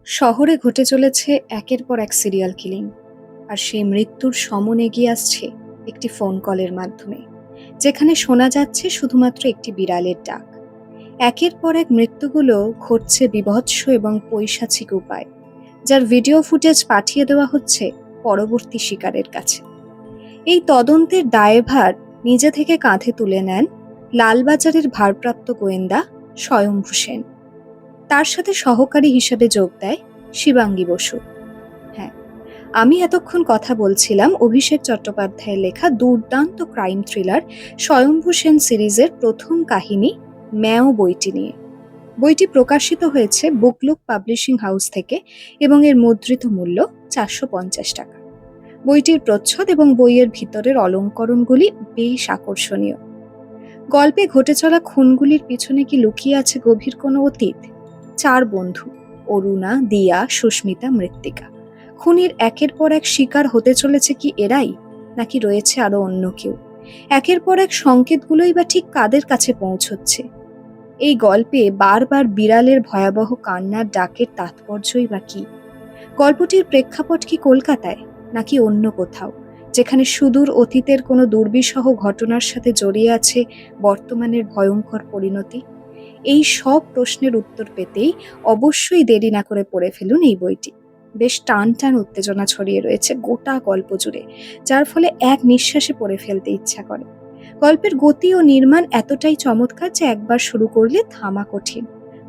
শহরে ঘটে চলেছে একের পর এক সিরিয়াল কিলিং, আর সেই মৃত্যুর সমন এগিয়ে আসছে একটি ফোন কলের মাধ্যমে, যেখানে শোনা যাচ্ছে শুধুমাত্র একটি বিড়ালের ডাক। একের পর এক মৃত্যুগুলো ঘটছে বীভৎস এবং পৈশাচিক উপায়, যার ভিডিও ফুটেজ পাঠিয়ে দেওয়া হচ্ছে পরবর্তী শিকারের কাছে। এই তদন্তের দায়ভার নিজে থেকে কাঁধে তুলে নেন লালবাজারের ভারপ্রাপ্ত গোয়েন্দা স্বয়ম্ভু সেন। তার সাথে সহকারী হিসেবে যোগ দেয় শিবাঙ্গী বসু। হ্যাঁ, আমি এতক্ষণ কথা বলছিলাম অভিষেক চট্টোপাধ্যায়ের লেখা দুর্দান্ত ক্রাইম থ্রিলার স্বয়ম্ভু সেন সিরিজের প্রথম কাহিনী ম্যাও বইটি নিয়ে। বইটি প্রকাশিত হয়েছে বুকলুক পাবলিশিং হাউস থেকে এবং এর মুদ্রিত মূল্য 450 টাকা। বইটির প্রচ্ছদ এবং বইয়ের ভিতরের অলঙ্করণগুলি বেশ আকর্ষণীয়। গল্পে ঘটে চলা খুনগুলির পিছনে কি লুকিয়ে আছে গভীর কোনো অতীত? 4 বন্ধু, অরুণা, দিয়া, সুস্মিতা, মৃত্তিকা, খুনির একের পর এক শিকার হতে চলেছে কি এরাই, নাকি রয়েছে আরো অন্য কেউ? একের পর এক সংকেতগুলোই বা ঠিক কাদের কাছে পৌঁছচ্ছে? এই গল্পে বারবার বিড়ালের ভয়াবহ কান্নার ডাকের তাৎপর্যই বা কি? গল্পটির প্রেক্ষাপট কি কলকাতায়, নাকি অন্য কোথাও, যেখানে সুদূর অতীতের কোনো দুর্বিষহ ঘটনার সাথে জড়িয়ে আছে বর্তমানের ভয়ঙ্কর পরিণতি? এই সব প্রশ্নের উত্তর পেতেই অবশ্যই দেরি না করে পড়ে ফেলুন এই বইটি। বেশ টান টান উত্তেজনা ছড়িয়ে রয়েছে গোটা গল্প জুড়ে, যার ফলে এক নিঃশ্বাসে পড়ে ফেলতে ইচ্ছা করে। গল্পের গতি ও নির্মাণ এতটাই চমৎকার যে একবার শুরু করলে থামা কঠিন।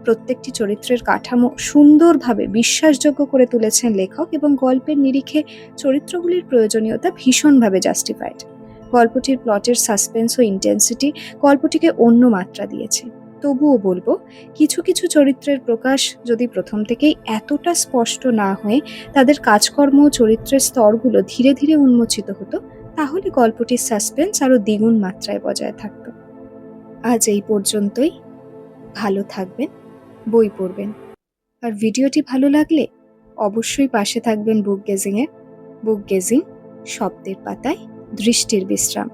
প্রত্যেকটি চরিত্রের কাঠামো সুন্দরভাবে বিশ্বাসযোগ্য করে তুলেছেন লেখক, এবং গল্পের নিরিখে চরিত্রগুলির প্রয়োজনীয়তা ভীষণভাবে জাস্টিফাইড। গল্পটির প্লটের সাসপেন্স ও ইন্টেন্সিটি গল্পটিকে অন্য মাত্রা দিয়েছে। তবুও বলবো, কিছু কিছু চরিত্রের প্রকাশ যদি প্রথম থেকেই এতটা স্পষ্ট না হয়ে তাদের কাজকর্ম ও চরিত্রের স্তরগুলো ধীরে ধীরে উন্মোচিত হতো, তাহলে গল্পটির সাসপেন্স আরো দ্বিগুণ মাত্রায় বজায় থাকতো। আজ এই পর্যন্তই। ভালো থাকবেন, বই পড়বেন, আর ভিডিওটি ভালো লাগলে অবশ্যই পাশে থাকবেন বুক গেজিং এর। বুক গেজিং, শব্দের পাতায় দৃষ্টির বিশ্রাম।